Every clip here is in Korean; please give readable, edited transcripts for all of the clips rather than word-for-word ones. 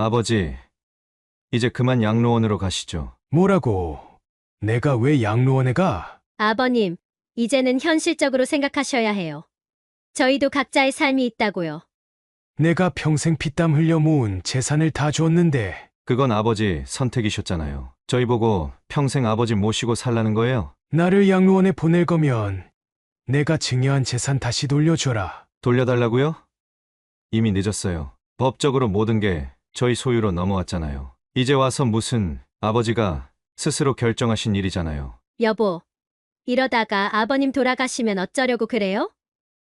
아버지, 이제 그만 양로원으로 가시죠. 뭐라고? 내가 왜 양로원에 가? 아버님, 이제는 현실적으로 생각하셔야 해요. 저희도 각자의 삶이 있다고요. 내가 평생 피땀 흘려 모은 재산을 다 줬는데 그건 아버지 선택이셨잖아요. 저희 보고 평생 아버지 모시고 살라는 거예요? 나를 양로원에 보낼 거면 내가 증여한 재산 다시 돌려줘라. 돌려달라고요? 이미 늦었어요. 법적으로 모든 게 저희 소유로 넘어왔잖아요. 이제 와서 무슨 아버지가 스스로 결정하신 일이잖아요. 여보, 이러다가 아버님 돌아가시면 어쩌려고 그래요?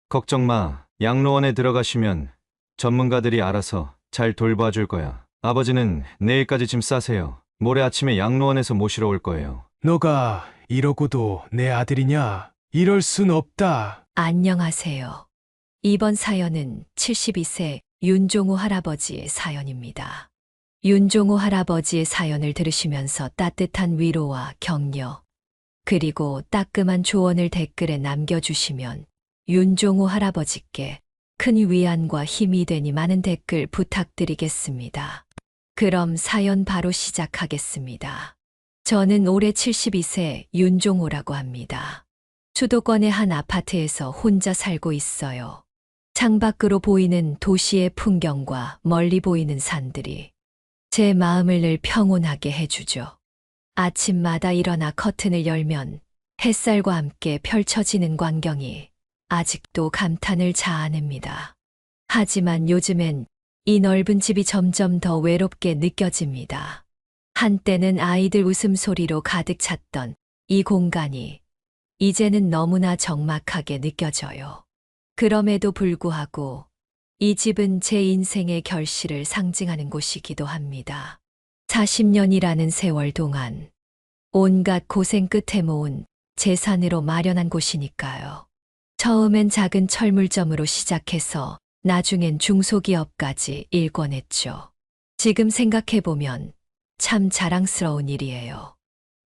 걱정 마. 양로원에 들어가시면 전문가들이 알아서 잘 돌봐줄 거야. 아버지는 내일까지 짐 싸세요. 모레 아침에 양로원에서 모시러 올 거예요. 너가 이러고도 내 아들이냐? 이럴 순 없다. 안녕하세요. 이번 사연은 72세 윤종호 할아버지의 사연입니다. 윤종호 할아버지의 사연을 들으시면서 따뜻한 위로와 격려, 그리고 따끔한 조언을 댓글에 남겨주시면 윤종호 할아버지께 큰 위안과 힘이 되니 많은 댓글 부탁드리겠습니다. 그럼 사연 바로 시작하겠습니다. 저는 올해 72세 윤종호라고 합니다. 수도권의 한 아파트에서 혼자 살고 있어요. 창밖으로 보이는 도시의 풍경과 멀리 보이는 산들이 제 마음을 늘 평온하게 해주죠. 아침마다 일어나 커튼을 열면 햇살과 함께 펼쳐지는 광경이 아직도 감탄을 자아냅니다. 하지만 요즘엔 이 넓은 집이 점점 더 외롭게 느껴집니다. 한때는 아이들 웃음소리로 가득 찼던 이 공간이 이제는 너무나 적막하게 느껴져요. 그럼에도 불구하고 이 집은 제 인생의 결실을 상징하는 곳이기도 합니다. 40년이라는 세월 동안 온갖 고생 끝에 모은 재산으로 마련한 곳이니까요. 처음엔 작은 철물점으로 시작해서 나중엔 중소기업까지 일궈냈죠. 지금 생각해보면 참 자랑스러운 일이에요.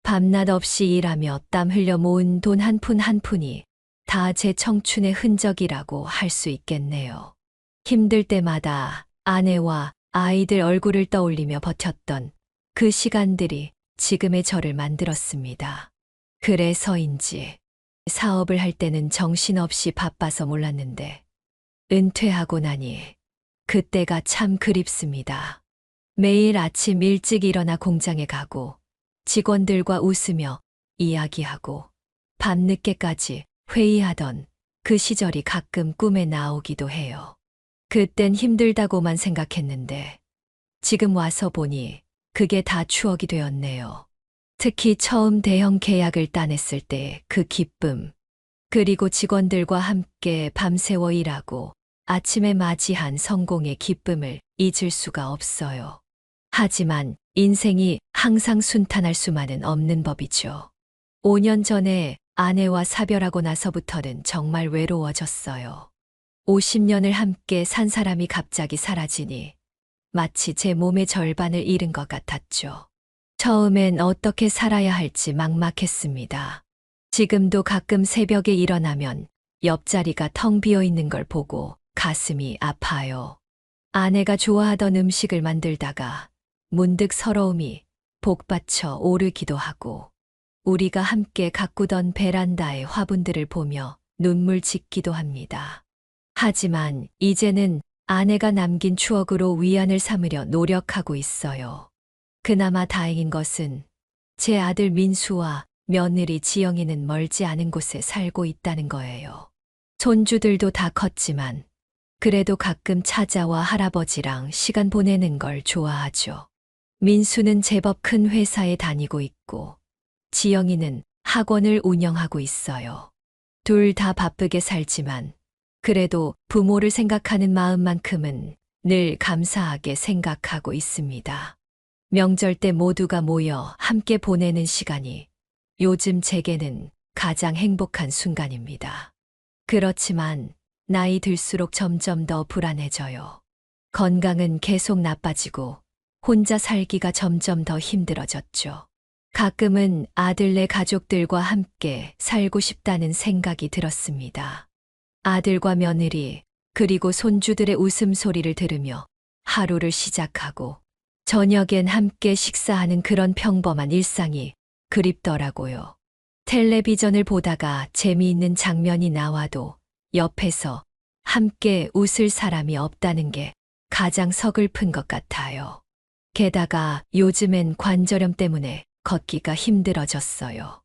밤낮 없이 일하며 땀 흘려 모은 돈 한 푼 한 푼이 다 제 청춘의 흔적이라고 할 수 있겠네요. 힘들 때마다 아내와 아이들 얼굴을 떠올리며 버텼던 그 시간들이 지금의 저를 만들었습니다. 그래서인지 사업을 할 때는 정신없이 바빠서 몰랐는데 은퇴하고 나니 그때가 참 그립습니다. 매일 아침 일찍 일어나 공장에 가고 직원들과 웃으며 이야기하고 밤늦게까지 회의하던 그 시절이 가끔 꿈에 나오기도 해요. 그땐 힘들다고만 생각했는데 지금 와서 보니 그게 다 추억이 되었네요. 특히 처음 대형 계약을 따냈을 때 그 기쁨, 그리고 직원들과 함께 밤새워 일하고 아침에 맞이한 성공의 기쁨을 잊을 수가 없어요. 하지만 인생이 항상 순탄할 수만은 없는 법이죠. 5년 전에 아내와 사별하고 나서부터는 정말 외로워졌어요. 50년을 함께 산 사람이 갑자기 사라지니 마치 제 몸의 절반을 잃은 것 같았죠. 처음엔 어떻게 살아야 할지 막막했습니다. 지금도 가끔 새벽에 일어나면 옆자리가 텅 비어 있는 걸 보고 가슴이 아파요. 아내가 좋아하던 음식을 만들다가 문득 서러움이 복받쳐 오르기도 하고 우리가 함께 가꾸던 베란다의 화분들을 보며 눈물 짓기도 합니다. 하지만 이제는 아내가 남긴 추억으로 위안을 삼으려 노력하고 있어요. 그나마 다행인 것은 제 아들 민수와 며느리 지영이는 멀지 않은 곳에 살고 있다는 거예요. 손주들도 다 컸지만 그래도 가끔 찾아와 할아버지랑 시간 보내는 걸 좋아하죠. 민수는 제법 큰 회사에 다니고 있고 지영이는 학원을 운영하고 있어요. 둘 다 바쁘게 살지만 그래도 부모를 생각하는 마음만큼은 늘 감사하게 생각하고 있습니다. 명절 때 모두가 모여 함께 보내는 시간이 요즘 제게는 가장 행복한 순간입니다. 그렇지만 나이 들수록 점점 더 불안해져요. 건강은 계속 나빠지고 혼자 살기가 점점 더 힘들어졌죠. 가끔은 아들네 가족들과 함께 살고 싶다는 생각이 들었습니다. 아들과 며느리, 그리고 손주들의 웃음소리를 들으며 하루를 시작하고 저녁엔 함께 식사하는 그런 평범한 일상이 그립더라고요. 텔레비전을 보다가 재미있는 장면이 나와도 옆에서 함께 웃을 사람이 없다는 게 가장 서글픈 것 같아요. 게다가 요즘엔 관절염 때문에 걷기가 힘들어졌어요.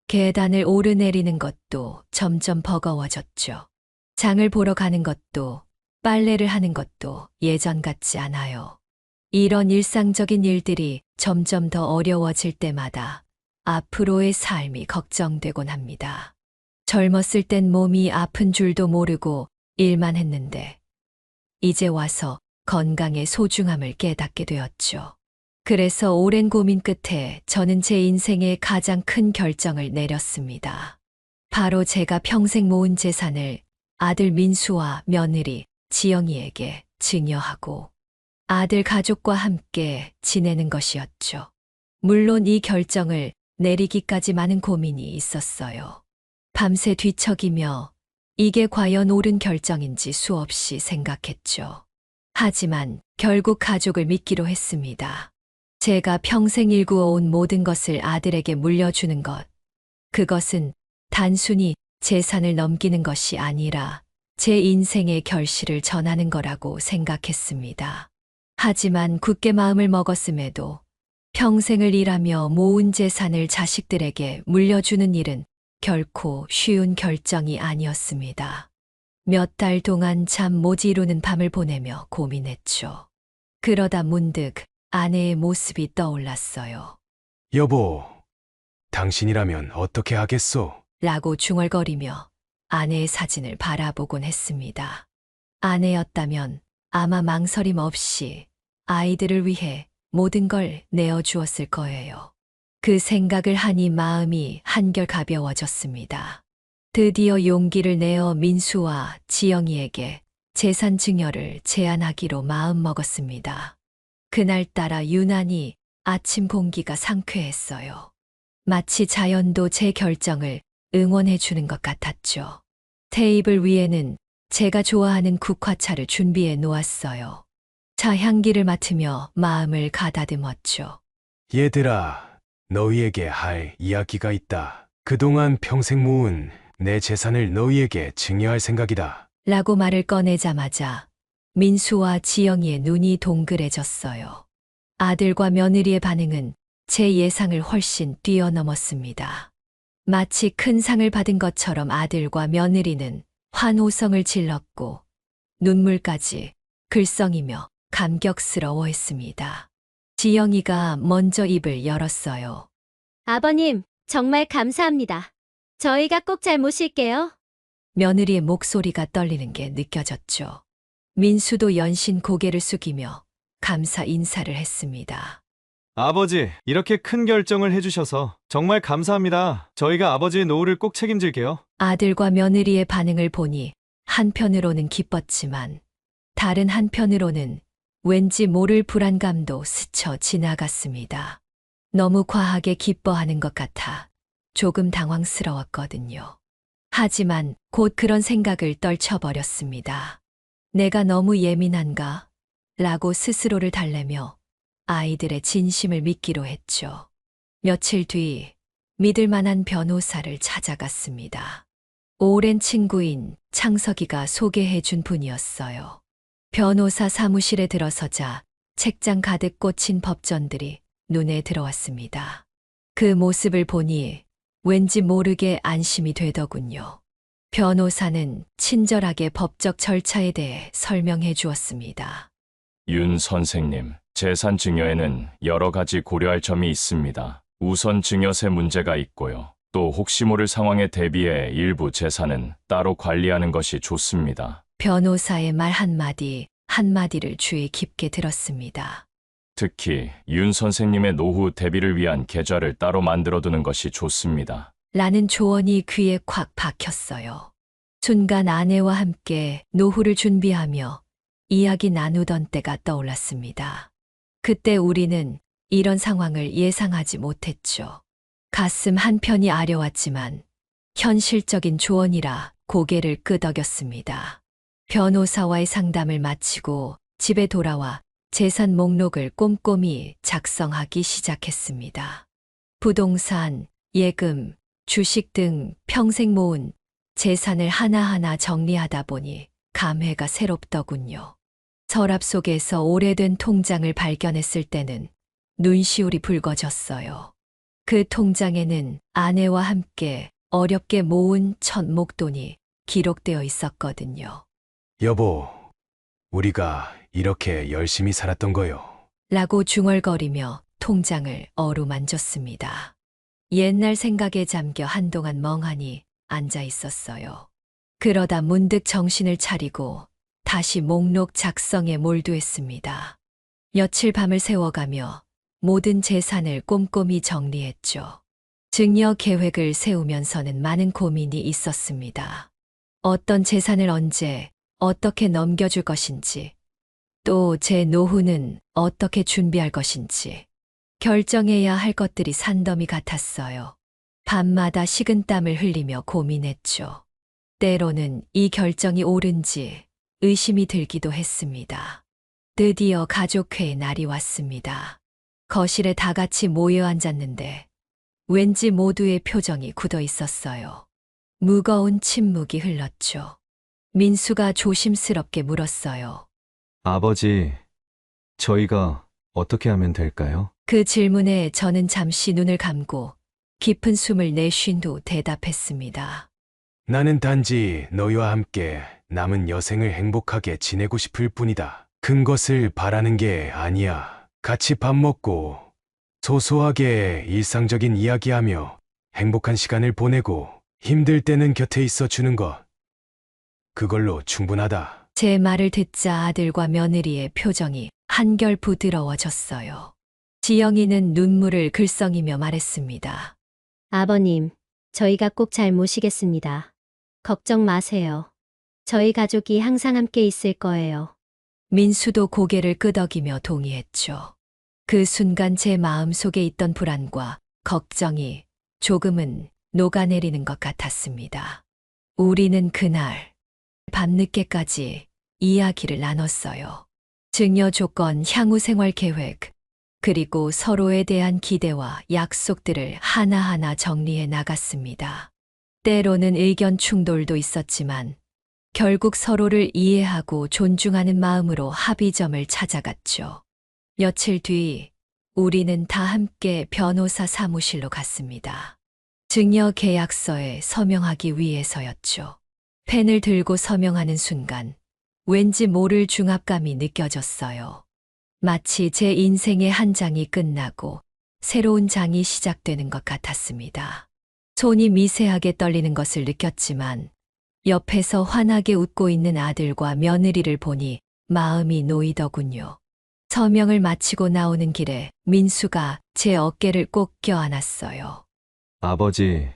계단을 오르내리는 것도 점점 버거워졌죠. 장을 보러 가는 것도 빨래를 하는 것도 예전 같지 않아요. 이런 일상적인 일들이 점점 더 어려워질 때마다 앞으로의 삶이 걱정되곤 합니다. 젊었을 땐 몸이 아픈 줄도 모르고 일만 했는데 이제 와서 건강의 소중함을 깨닫게 되었죠. 그래서 오랜 고민 끝에 저는 제 인생의 가장 큰 결정을 내렸습니다. 바로 제가 평생 모은 재산을 아들 민수와 며느리 지영이에게 증여하고 아들 가족과 함께 지내는 것이었죠. 물론 이 결정을 내리기까지 많은 고민이 있었어요. 밤새 뒤척이며 이게 과연 옳은 결정인지 수없이 생각했죠. 하지만 결국 가족을 믿기로 했습니다. 제가 평생 일구어온 모든 것을 아들에게 물려주는 것. 그것은 단순히 재산을 넘기는 것이 아니라 제 인생의 결실을 전하는 거라고 생각했습니다. 하지만 굳게 마음을 먹었음에도 평생을 일하며 모은 재산을 자식들에게 물려주는 일은 결코 쉬운 결정이 아니었습니다. 몇 달 동안 잠 못 이루는 밤을 보내며 고민했죠. 그러다 문득 아내의 모습이 떠올랐어요. 여보, 당신이라면 어떻게 하겠소? 라고 중얼거리며 아내의 사진을 바라보곤 했습니다. 아내였다면 아마 망설임 없이 아이들을 위해 모든 걸 내어주었을 거예요. 그 생각을 하니 마음이 한결 가벼워졌습니다. 드디어 용기를 내어 민수와 지영이에게 재산 증여를 제안하기로 마음먹었습니다. 그날따라 유난히 아침 공기가 상쾌했어요. 마치 자연도 제 결정을 응원해 주는 것 같았죠. 테이블 위에는 제가 좋아하는 국화차를 준비해 놓았어요. 차 향기를 맡으며 마음을 가다듬었죠. 얘들아, 너희에게 할 이야기가 있다. 그동안 평생 모은 내 재산을 너희에게 증여할 생각이다. 라고 말을 꺼내자마자 민수와 지영이의 눈이 동그래졌어요. 아들과 며느리의 반응은 제 예상을 훨씬 뛰어넘었습니다. 마치 큰 상을 받은 것처럼 아들과 며느리는 환호성을 질렀고 눈물까지 글썽이며 감격스러워했습니다. 지영이가 먼저 입을 열었어요. 아버님, 정말 감사합니다. 저희가 꼭 잘 모실게요. 며느리의 목소리가 떨리는 게 느껴졌죠. 민수도 연신 고개를 숙이며 감사 인사를 했습니다. 아버지, 이렇게 큰 결정을 해주셔서 정말 감사합니다. 저희가 아버지의 노후를 꼭 책임질게요. 아들과 며느리의 반응을 보니 한편으로는 기뻤지만 다른 한편으로는 왠지 모를 불안감도 스쳐 지나갔습니다. 너무 과하게 기뻐하는 것 같아 조금 당황스러웠거든요. 하지만 곧 그런 생각을 떨쳐버렸습니다. 내가 너무 예민한가? 라고 스스로를 달래며 아이들의 진심을 믿기로 했죠. 며칠 뒤 믿을 만한 변호사를 찾아갔습니다. 오랜 친구인 창석이가 소개해 준 분이었어요. 변호사 사무실에 들어서자 책장 가득 꽂힌 법전들이 눈에 들어왔습니다. 그 모습을 보니 왠지 모르게 안심이 되더군요. 변호사는 친절하게 법적 절차에 대해 설명해 주었습니다. 윤 선생님, 재산 증여에는 여러 가지 고려할 점이 있습니다. 우선 증여세 문제가 있고요. 또 혹시 모를 상황에 대비해 일부 재산은 따로 관리하는 것이 좋습니다. 변호사의 말 한마디 한마디를 주의 깊게 들었습니다. 특히 윤 선생님의 노후 대비를 위한 계좌를 따로 만들어두는 것이 좋습니다. 라는 조언이 귀에 콱 박혔어요. 순간 아내와 함께 노후를 준비하며 이야기 나누던 때가 떠올랐습니다. 그때 우리는 이런 상황을 예상하지 못했죠. 가슴 한편이 아려왔지만 현실적인 조언이라 고개를 끄덕였습니다. 변호사와의 상담을 마치고 집에 돌아와 재산 목록을 꼼꼼히 작성하기 시작했습니다. 부동산, 예금, 주식 등 평생 모은 재산을 하나하나 정리하다 보니 감회가 새롭더군요. 서랍 속에서 오래된 통장을 발견했을 때는 눈시울이 붉어졌어요. 그 통장에는 아내와 함께 어렵게 모은 첫 목돈이 기록되어 있었거든요. 여보, 우리가 이렇게 열심히 살았던 거요. 라고 중얼거리며 통장을 어루만졌습니다. 옛날 생각에 잠겨 한동안 멍하니 앉아 있었어요. 그러다 문득 정신을 차리고 다시 목록 작성에 몰두했습니다. 며칠 밤을 새워가며 모든 재산을 꼼꼼히 정리했죠. 증여 계획을 세우면서는 많은 고민이 있었습니다. 어떤 재산을 언제, 어떻게 넘겨줄 것인지, 또 제 노후는 어떻게 준비할 것인지, 결정해야 할 것들이 산더미 같았어요. 밤마다 식은땀을 흘리며 고민했죠. 때로는 이 결정이 옳은지 의심이 들기도 했습니다. 드디어 가족회의 날이 왔습니다. 거실에 다 같이 모여 앉았는데 왠지 모두의 표정이 굳어 있었어요. 무거운 침묵이 흘렀죠. 민수가 조심스럽게 물었어요. 아버지, 저희가 어떻게 하면 될까요? 그 질문에 저는 잠시 눈을 감고 깊은 숨을 내쉰 후 대답했습니다. 나는 단지 너희와 함께 남은 여생을 행복하게 지내고 싶을 뿐이다. 큰 것을 바라는 게 아니야. 같이 밥 먹고 소소하게 일상적인 이야기하며 행복한 시간을 보내고 힘들 때는 곁에 있어 주는 것. 그걸로 충분하다. 제 말을 듣자 아들과 며느리의 표정이 한결 부드러워졌어요. 지영이는 눈물을 글썽이며 말했습니다. 아버님, 저희가 꼭 잘 모시겠습니다. 걱정 마세요. 저희 가족이 항상 함께 있을 거예요. 민수도 고개를 끄덕이며 동의했죠. 그 순간 제 마음 속에 있던 불안과 걱정이 조금은 녹아내리는 것 같았습니다. 우리는 그날 밤늦게까지 이야기를 나눴어요. 증여 조건, 향후 생활 계획, 그리고 서로에 대한 기대와 약속들을 하나하나 정리해 나갔습니다. 때로는 의견 충돌도 있었지만 결국 서로를 이해하고 존중하는 마음으로 합의점을 찾아갔죠. 며칠 뒤 우리는 다 함께 변호사 사무실로 갔습니다. 증여 계약서에 서명하기 위해서였죠. 펜을 들고 서명하는 순간 왠지 모를 중압감이 느껴졌어요. 마치 제 인생의 한 장이 끝나고 새로운 장이 시작되는 것 같았습니다. 손이 미세하게 떨리는 것을 느꼈지만 옆에서 환하게 웃고 있는 아들과 며느리를 보니 마음이 놓이더군요. 서명을 마치고 나오는 길에 민수가 제 어깨를 꼭 껴안았어요. 아버지,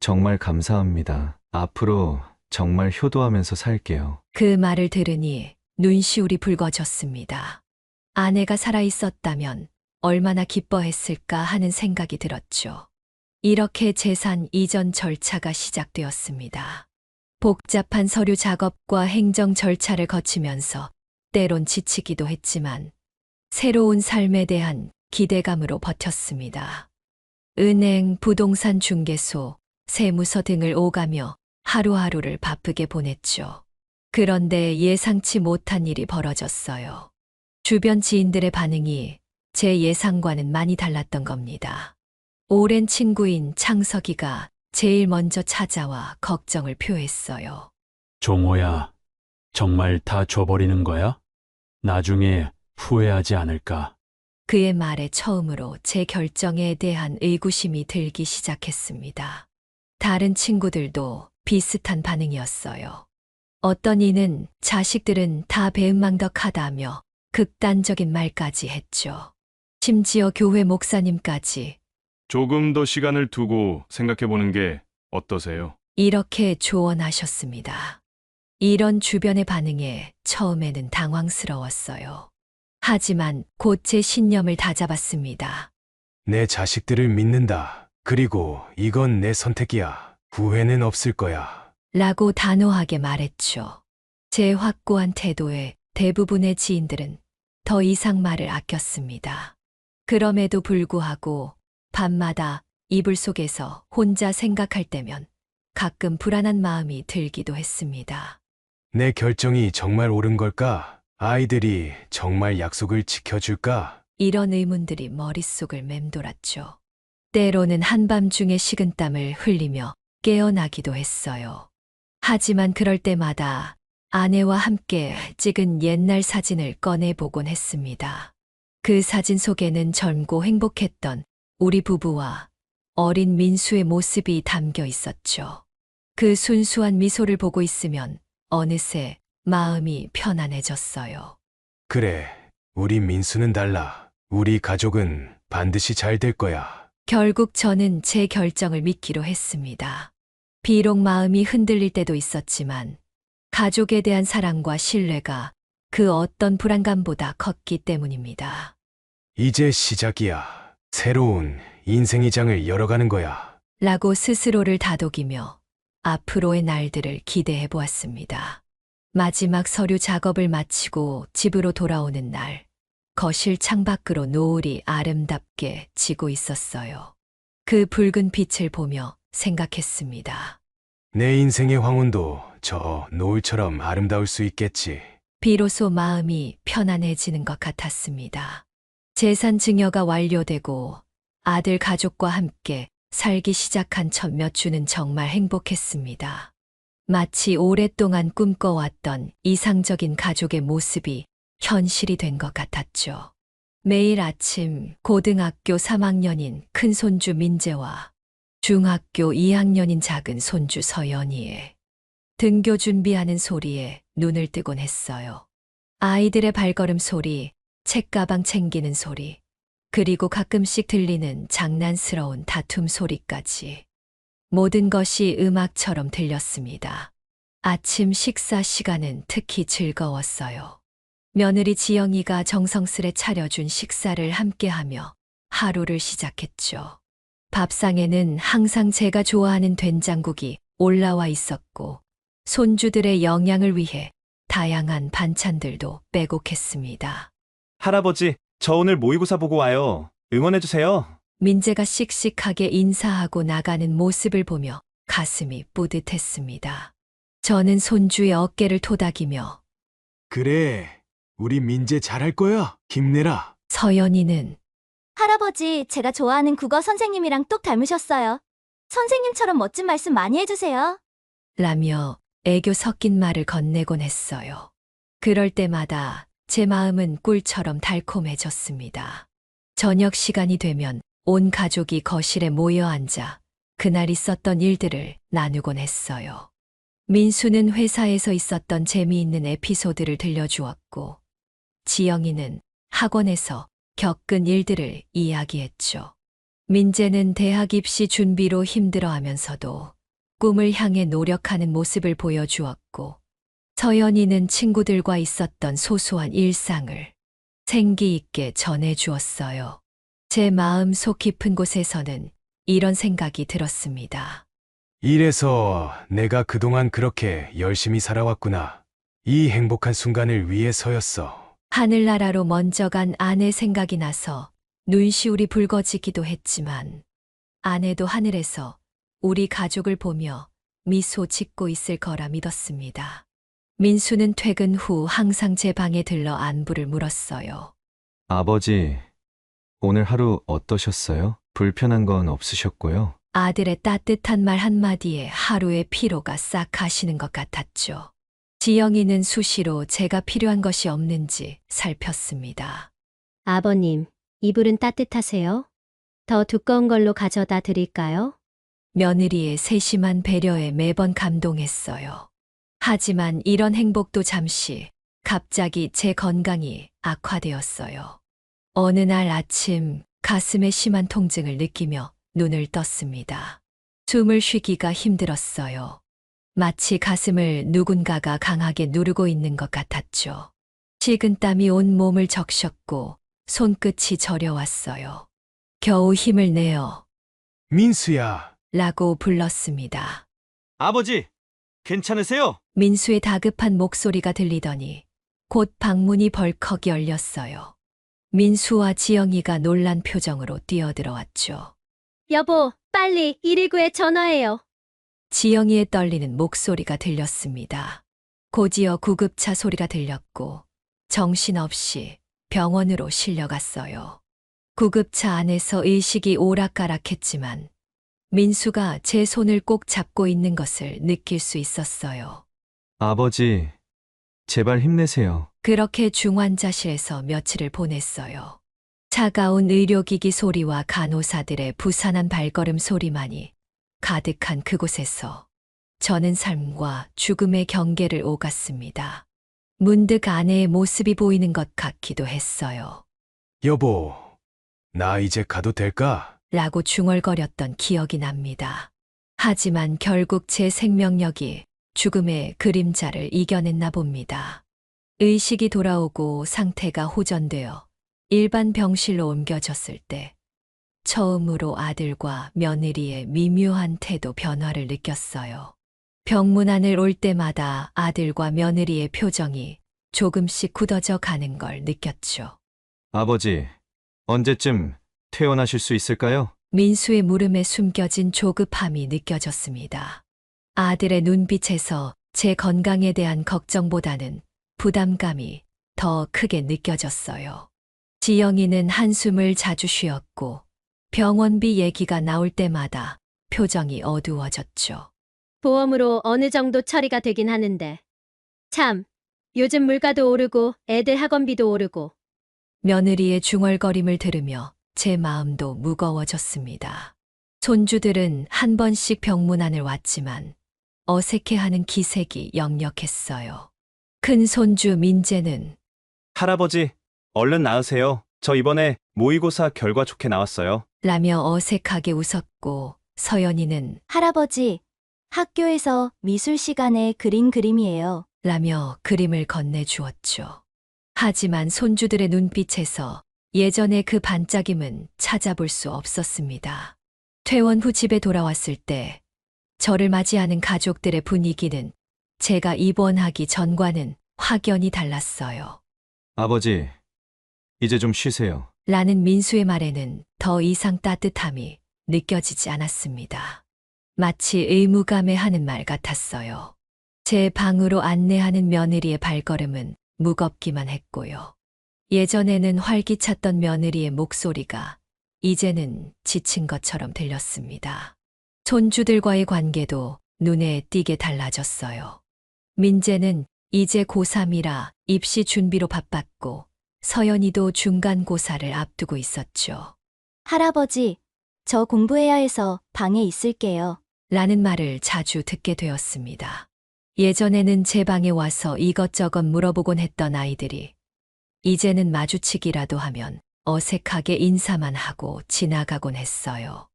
정말 감사합니다. 앞으로 정말 효도하면서 살게요. 그 말을 들으니 눈시울이 붉어졌습니다. 아내가 살아있었다면 얼마나 기뻐했을까 하는 생각이 들었죠. 이렇게 재산 이전 절차가 시작되었습니다. 복잡한 서류 작업과 행정 절차를 거치면서 때론 지치기도 했지만 새로운 삶에 대한 기대감으로 버텼습니다. 은행, 부동산 중개소, 세무서 등을 오가며 하루하루를 바쁘게 보냈죠. 그런데 예상치 못한 일이 벌어졌어요. 주변 지인들의 반응이 제 예상과는 많이 달랐던 겁니다. 오랜 친구인 창석이가 제일 먼저 찾아와 걱정을 표했어요. 종호야, 정말 다 줘버리는 거야? 나중에 후회하지 않을까? 그의 말에 처음으로 제 결정에 대한 의구심이 들기 시작했습니다. 다른 친구들도 비슷한 반응이었어요. 어떤 이는 자식들은 다 배은망덕하다며 극단적인 말까지 했죠. 심지어 교회 목사님까지 조금 더 시간을 두고 생각해보는 게 어떠세요? 이렇게 조언하셨습니다. 이런 주변의 반응에 처음에는 당황스러웠어요. 하지만 곧 제 신념을 다잡았습니다. 내 자식들을 믿는다. 그리고 이건 내 선택이야. 후회는 없을 거야. 라고 단호하게 말했죠. 제 확고한 태도에 대부분의 지인들은 더 이상 말을 아꼈습니다. 그럼에도 불구하고 밤마다 이불 속에서 혼자 생각할 때면 가끔 불안한 마음이 들기도 했습니다. 내 결정이 정말 옳은 걸까? 아이들이 정말 약속을 지켜줄까? 이런 의문들이 머릿속을 맴돌았죠. 때로는 한밤중에 식은땀을 흘리며 깨어나기도 했어요. 하지만 그럴 때마다 아내와 함께 찍은 옛날 사진을 꺼내보곤 했습니다. 그 사진 속에는 젊고 행복했던 우리 부부와 어린 민수의 모습이 담겨 있었죠. 그 순수한 미소를 보고 있으면 어느새 마음이 편안해졌어요. 그래, 우리 민수는 달라. 우리 가족은 반드시 잘 될 거야. 결국 저는 제 결정을 믿기로 했습니다. 비록 마음이 흔들릴 때도 있었지만 가족에 대한 사랑과 신뢰가 그 어떤 불안감보다 컸기 때문입니다. 이제 시작이야. 새로운 인생의 장을 열어가는 거야. 라고 스스로를 다독이며 앞으로의 날들을 기대해 보았습니다. 마지막 서류 작업을 마치고 집으로 돌아오는 날, 거실 창밖으로 노을이 아름답게 지고 있었어요. 그 붉은 빛을 보며 생각했습니다. 내 인생의 황혼도 저 노을처럼 아름다울 수 있겠지. 비로소 마음이 편안해지는 것 같았습니다. 재산 증여가 완료되고 아들 가족과 함께 살기 시작한 첫 몇 주는 정말 행복했습니다. 마치 오랫동안 꿈꿔왔던 이상적인 가족의 모습이 현실이 된 것 같았죠. 매일 아침 고등학교 3학년인 큰 손주 민재와 중학교 2학년인 작은 손주 서연이의 등교 준비하는 소리에 눈을 뜨곤 했어요. 아이들의 발걸음 소리, 책가방 챙기는 소리, 그리고 가끔씩 들리는 장난스러운 다툼 소리까지. 모든 것이 음악처럼 들렸습니다. 아침 식사 시간은 특히 즐거웠어요. 며느리 지영이가 정성스레 차려준 식사를 함께하며 하루를 시작했죠. 밥상에는 항상 제가 좋아하는 된장국이 올라와 있었고 손주들의 영양을 위해 다양한 반찬들도 빼곡했습니다. 할아버지, 저 오늘 모의고사 보고 와요. 응원해주세요. 민재가 씩씩하게 인사하고 나가는 모습을 보며 가슴이 뿌듯했습니다. 저는 손주의 어깨를 토닥이며 그래, 우리 민재 잘할 거야. 힘내라. 서연이는 할아버지, 제가 좋아하는 국어 선생님이랑 똑 닮으셨어요. 선생님처럼 멋진 말씀 많이 해주세요. 라며 애교 섞인 말을 건네곤 했어요. 그럴 때마다 제 마음은 꿀처럼 달콤해졌습니다. 저녁 시간이 되면 온 가족이 거실에 모여 앉아 그날 있었던 일들을 나누곤 했어요. 민수는 회사에서 있었던 재미있는 에피소드를 들려주었고, 지영이는 학원에서 겪은 일들을 이야기했죠. 민재는 대학 입시 준비로 힘들어하면서도 꿈을 향해 노력하는 모습을 보여주었고, 서연이는 친구들과 있었던 소소한 일상을 생기 있게 전해주었어요. 제 마음 속 깊은 곳에서는 이런 생각이 들었습니다. 이래서 내가 그동안 그렇게 열심히 살아왔구나. 이 행복한 순간을 위해서였어. 하늘나라로 먼저 간 아내 생각이 나서 눈시울이 붉어지기도 했지만 아내도 하늘에서 우리 가족을 보며 미소 짓고 있을 거라 믿었습니다. 민수는 퇴근 후 항상 제 방에 들러 안부를 물었어요. 아버지, 오늘 하루 어떠셨어요? 불편한 건 없으셨고요. 아들의 따뜻한 말 한마디에 하루의 피로가 싹 가시는 것 같았죠. 지영이는 수시로 제가 필요한 것이 없는지 살폈습니다. 아버님, 이불은 따뜻하세요? 더 두꺼운 걸로 가져다 드릴까요? 며느리의 세심한 배려에 매번 감동했어요. 하지만 이런 행복도 잠시 갑자기 제 건강이 악화되었어요. 어느 날 아침 가슴에 심한 통증을 느끼며 눈을 떴습니다. 숨을 쉬기가 힘들었어요. 마치 가슴을 누군가가 강하게 누르고 있는 것 같았죠. 식은땀이 온 몸을 적셨고 손끝이 저려왔어요. 겨우 힘을 내어 민수야, 라고 불렀습니다. 아버지, 괜찮으세요? 민수의 다급한 목소리가 들리더니 곧 방문이 벌컥 열렸어요. 민수와 지영이가 놀란 표정으로 뛰어들어왔죠. 여보, 빨리 119에 전화해요. 지영이의 떨리는 목소리가 들렸습니다. 곧이어 구급차 소리가 들렸고 정신없이 병원으로 실려갔어요. 구급차 안에서 의식이 오락가락했지만 민수가 제 손을 꼭 잡고 있는 것을 느낄 수 있었어요. 아버지, 제발 힘내세요. 그렇게 중환자실에서 며칠을 보냈어요. 차가운 의료기기 소리와 간호사들의 부산한 발걸음 소리만이 가득한 그곳에서 저는 삶과 죽음의 경계를 오갔습니다. 문득 아내의 모습이 보이는 것 같기도 했어요. 여보, 나 이제 가도 될까? 라고 중얼거렸던 기억이 납니다. 하지만 결국 제 생명력이 죽음의 그림자를 이겨냈나 봅니다. 의식이 돌아오고 상태가 호전되어 일반 병실로 옮겨졌을 때 처음으로 아들과 며느리의 미묘한 태도 변화를 느꼈어요. 병문 안을 올 때마다 아들과 며느리의 표정이 조금씩 굳어져 가는 걸 느꼈죠. 아버지, 언제쯤 퇴원하실 수 있을까요? 민수의 물음에 숨겨진 조급함이 느껴졌습니다. 아들의 눈빛에서 제 건강에 대한 걱정보다는 부담감이 더 크게 느껴졌어요. 지영이는 한숨을 자주 쉬었고 병원비 얘기가 나올 때마다 표정이 어두워졌죠. 보험으로 어느 정도 처리가 되긴 하는데. 참, 요즘 물가도 오르고 애들 학원비도 오르고. 며느리의 중얼거림을 들으며 제 마음도 무거워졌습니다. 손주들은 한 번씩 병문 안을 왔지만 어색해하는 기색이 역력했어요. 큰 손주 민재는 할아버지, 얼른 나으세요. 저 이번에 모의고사 결과 좋게 나왔어요. 라며 어색하게 웃었고 서연이는 할아버지, 학교에서 미술 시간에 그린 그림이에요. 라며 그림을 건네주었죠. 하지만 손주들의 눈빛에서 예전의 그 반짝임은 찾아볼 수 없었습니다. 퇴원 후 집에 돌아왔을 때 저를 맞이하는 가족들의 분위기는 제가 입원하기 전과는 확연히 달랐어요. 아버지, 이제 좀 쉬세요. 라는 민수의 말에는 더 이상 따뜻함이 느껴지지 않았습니다. 마치 의무감에 하는 말 같았어요. 제 방으로 안내하는 며느리의 발걸음은 무겁기만 했고요. 예전에는 활기찼던 며느리의 목소리가 이제는 지친 것처럼 들렸습니다. 손주들과의 관계도 눈에 띄게 달라졌어요. 민재는 이제 고3이라 입시 준비로 바빴고 서연이도 중간고사를 앞두고 있었죠. 할아버지, 저 공부해야 해서 방에 있을게요. 라는 말을 자주 듣게 되었습니다. 예전에는 제 방에 와서 이것저것 물어보곤 했던 아이들이 이제는 마주치기라도 하면 어색하게 인사만 하고 지나가곤 했어요.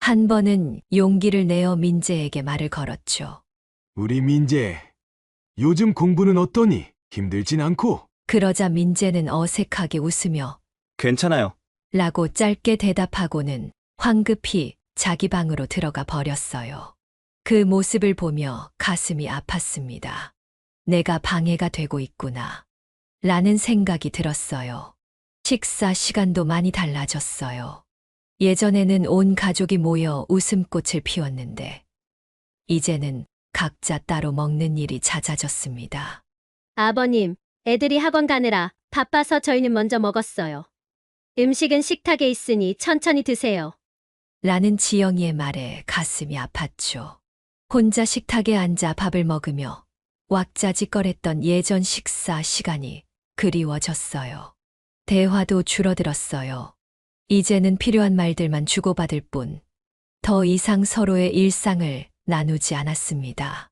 한 번은 용기를 내어 민재에게 말을 걸었죠. 우리 민재, 요즘 공부는 어떠니? 힘들진 않고? 그러자 민재는 어색하게 웃으며 괜찮아요. 라고 짧게 대답하고는 황급히 자기 방으로 들어가 버렸어요. 그 모습을 보며 가슴이 아팠습니다. 내가 방해가 되고 있구나. 라는 생각이 들었어요. 식사 시간도 많이 달라졌어요. 예전에는 온 가족이 모여 웃음꽃을 피웠는데 이제는 각자 따로 먹는 일이 잦아졌습니다. 아버님, 애들이 학원 가느라 바빠서 저희는 먼저 먹었어요. 음식은 식탁에 있으니 천천히 드세요. 라는 지영이의 말에 가슴이 아팠죠. 혼자 식탁에 앉아 밥을 먹으며 왁자지껄했던 예전 식사 시간이 그리워졌어요. 대화도 줄어들었어요. 이제는 필요한 말들만 주고받을 뿐, 더 이상 서로의 일상을 나누지 않았습니다.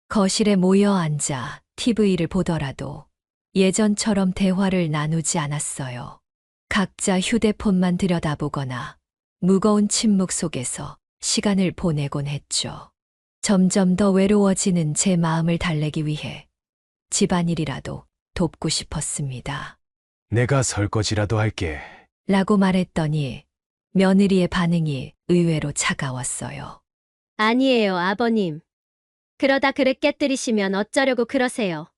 거실에 모여 앉아 TV를 보더라도 예전처럼 대화를 나누지 않았어요. 각자 휴대폰만 들여다보거나 무거운 침묵 속에서 시간을 보내곤 했죠. 점점 더 외로워지는 제 마음을 달래기 위해 집안일이라도 돕고 싶었습니다. 내가 설거지라도 할게. 라고 말했더니 며느리의 반응이 의외로 차가웠어요. 아니에요, 아버님. 그러다 그릇 깨뜨리시면 어쩌려고 그러세요.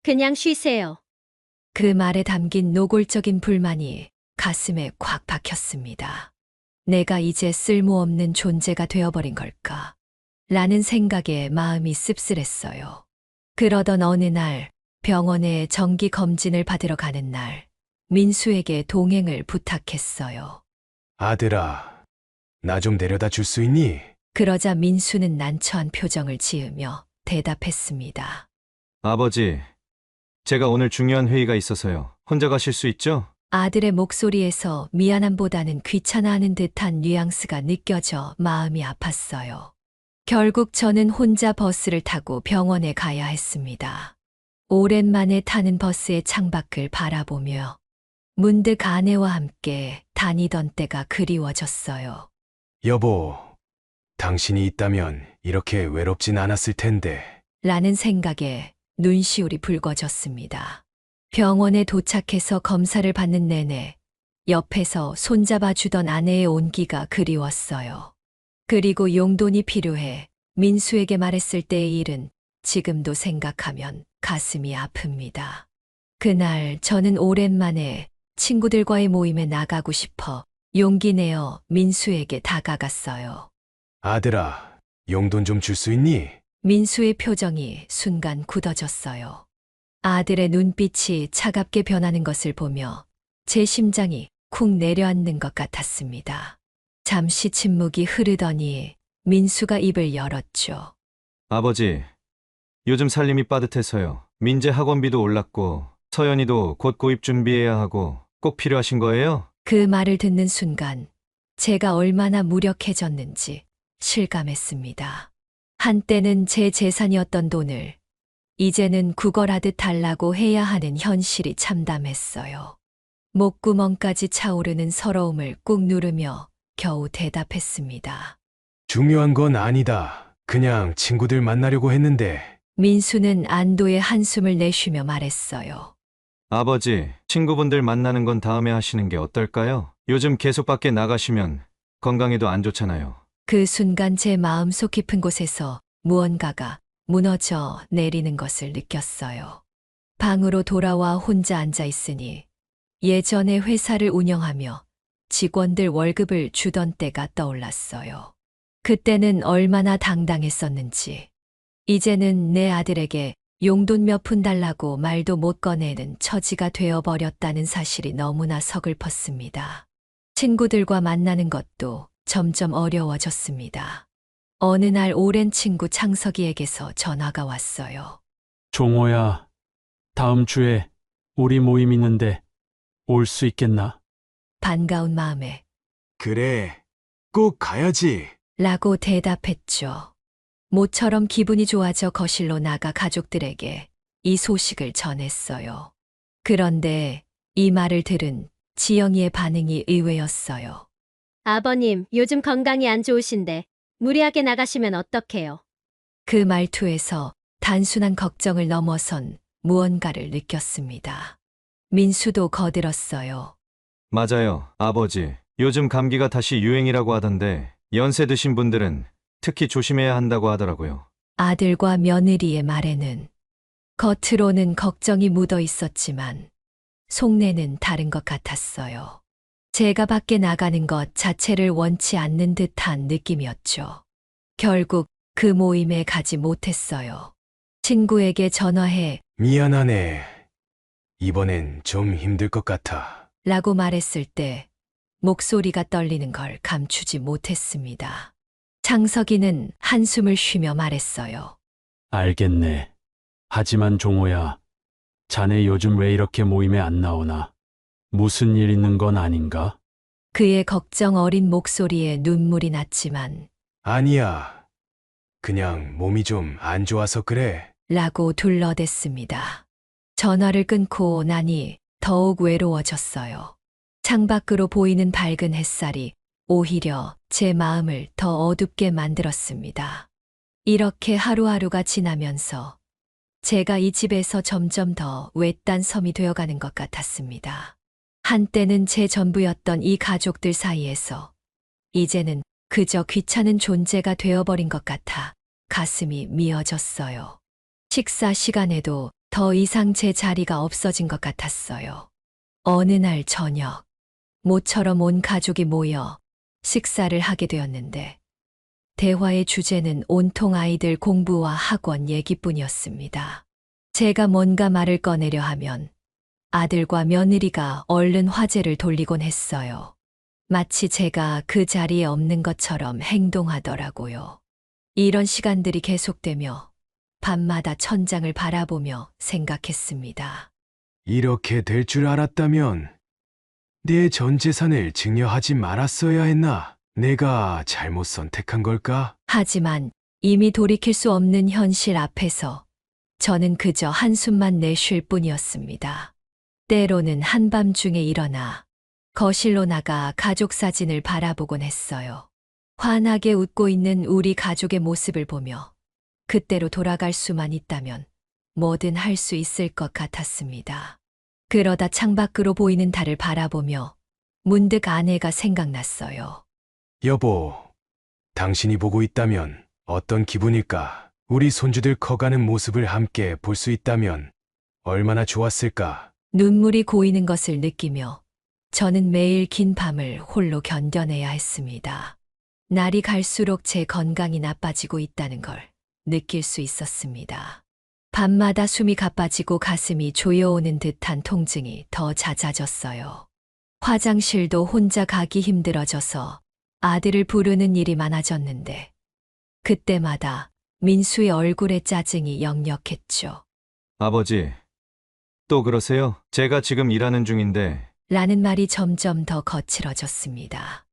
그냥 쉬세요. 그 말에 담긴 노골적인 불만이 가슴에 꽉 박혔습니다. 내가 이제 쓸모없는 존재가 되어버린 걸까? 라는 생각에 마음이 씁쓸했어요. 그러던 어느 날 병원에 정기 검진을 받으러 가는 날 민수에게 동행을 부탁했어요. 아들아, 나 좀 데려다 줄 수 있니? 그러자 민수는 난처한 표정을 지으며 대답했습니다. 아버지, 제가 오늘 중요한 회의가 있어서요. 혼자 가실 수 있죠? 아들의 목소리에서 미안함보다는 귀찮아하는 듯한 뉘앙스가 느껴져 마음이 아팠어요. 결국 저는 혼자 버스를 타고 병원에 가야 했습니다. 오랜만에 타는 버스의 창밖을 바라보며 문득 아내와 함께 다니던 때가 그리워졌어요. 여보, 당신이 있다면 이렇게 외롭진 않았을 텐데. 라는 생각에 눈시울이 붉어졌습니다. 병원에 도착해서 검사를 받는 내내 옆에서 손잡아 주던 아내의 온기가 그리웠어요. 그리고 용돈이 필요해 민수에게 말했을 때의 일은 지금도 생각하면 가슴이 아픕니다. 그날 저는 오랜만에 친구들과의 모임에 나가고 싶어 용기 내어 민수에게 다가갔어요. 아들아, 용돈 좀 줄 수 있니? 민수의 표정이 순간 굳어졌어요. 아들의 눈빛이 차갑게 변하는 것을 보며 제 심장이 쿵 내려앉는 것 같았습니다. 잠시 침묵이 흐르더니 민수가 입을 열었죠. 아버지, 요즘 살림이 빠듯해서요. 민재 학원비도 올랐고 서연이도 곧 고입 준비해야 하고 꼭 필요하신 거예요? 그 말을 듣는 순간 제가 얼마나 무력해졌는지 실감했습니다. 한때는 제 재산이었던 돈을 이제는 구걸하듯 달라고 해야 하는 현실이 참담했어요. 목구멍까지 차오르는 서러움을 꾹 누르며 겨우 대답했습니다. 중요한 건 아니다. 그냥 친구들 만나려고 했는데. 민수는 안도의 한숨을 내쉬며 말했어요. 아버지, 친구분들 만나는 건 다음에 하시는 게 어떨까요? 요즘 계속 밖에 나가시면 건강에도 안 좋잖아요. 그 순간 제 마음속 깊은 곳에서 무언가가 무너져 내리는 것을 느꼈어요. 방으로 돌아와 혼자 앉아 있으니 예전에 회사를 운영하며 직원들 월급을 주던 때가 떠올랐어요. 그때는 얼마나 당당했었는지. 이제는 내 아들에게 용돈 몇 푼 달라고 말도 못 꺼내는 처지가 되어버렸다는 사실이 너무나 서글펐습니다. 친구들과 만나는 것도 점점 어려워졌습니다. 어느 날 오랜 친구 창석이에게서 전화가 왔어요. 종호야, 다음 주에 우리 모임 있는데 올 수 있겠나? 반가운 마음에 그래, 꼭 가야지. 라고 대답했죠. 모처럼 기분이 좋아져 거실로 나가 가족들에게 이 소식을 전했어요. 그런데 이 말을 들은 지영이의 반응이 의외였어요. 아버님, 요즘 건강이 안 좋으신데 무리하게 나가시면 어떡해요? 그 말투에서 단순한 걱정을 넘어선 무언가를 느꼈습니다. 민수도 거들었어요. 맞아요, 아버지. 요즘 감기가 다시 유행이라고 하던데 연세 드신 분들은 특히 조심해야 한다고 하더라고요. 아들과 며느리의 말에는 겉으로는 걱정이 묻어 있었지만 속내는 다른 것 같았어요. 제가 밖에 나가는 것 자체를 원치 않는 듯한 느낌이었죠. 결국 그 모임에 가지 못했어요. 친구에게 전화해 미안하네. 이번엔 좀 힘들 것 같아. 라고 말했을 때 목소리가 떨리는 걸 감추지 못했습니다. 창석이는 한숨을 쉬며 말했어요. 알겠네. 하지만 종호야, 자네 요즘 왜 이렇게 모임에 안 나오나? 무슨 일 있는 건 아닌가? 그의 걱정 어린 목소리에 눈물이 났지만 아니야. 그냥 몸이 좀 안 좋아서 그래. 라고 둘러댔습니다. 전화를 끊고 나니 더욱 외로워졌어요. 창밖으로 보이는 밝은 햇살이 오히려 제 마음을 더 어둡게 만들었습니다. 이렇게 하루하루가 지나면서 제가 이 집에서 점점 더 외딴 섬이 되어가는 것 같았습니다. 한때는 제 전부였던 이 가족들 사이에서 이제는 그저 귀찮은 존재가 되어버린 것 같아 가슴이 미어졌어요. 식사 시간에도 더 이상 제 자리가 없어진 것 같았어요. 어느 날 저녁, 모처럼 온 가족이 모여 식사를 하게 되었는데, 대화의 주제는 온통 아이들 공부와 학원 얘기뿐이었습니다. 제가 뭔가 말을 꺼내려 하면 아들과 며느리가 얼른 화제를 돌리곤 했어요. 마치 제가 그 자리에 없는 것처럼 행동하더라고요. 이런 시간들이 계속되며 밤마다 천장을 바라보며 생각했습니다. 이렇게 될 줄 알았다면 내 전 재산을 증여하지 말았어야 했나? 내가 잘못 선택한 걸까? 하지만 이미 돌이킬 수 없는 현실 앞에서 저는 그저 한숨만 내쉴 뿐이었습니다. 때로는 한밤중에 일어나 거실로 나가 가족 사진을 바라보곤 했어요. 환하게 웃고 있는 우리 가족의 모습을 보며 그때로 돌아갈 수만 있다면 뭐든 할 수 있을 것 같았습니다. 그러다 창밖으로 보이는 달을 바라보며 문득 아내가 생각났어요. 여보, 당신이 보고 있다면 어떤 기분일까? 우리 손주들 커가는 모습을 함께 볼 수 있다면 얼마나 좋았을까? 눈물이 고이는 것을 느끼며 저는 매일 긴 밤을 홀로 견뎌내야 했습니다. 날이 갈수록 제 건강이 나빠지고 있다는 걸 느낄 수 있었습니다. 밤마다 숨이 가빠지고 가슴이 조여오는 듯한 통증이 더 잦아졌어요. 화장실도 혼자 가기 힘들어져서 아들을 부르는 일이 많아졌는데 그때마다 민수의 얼굴에 짜증이 역력했죠. 아버지, 또 그러세요? 제가 지금 일하는 중인데. 라는 말이 점점 더 거칠어졌습니다.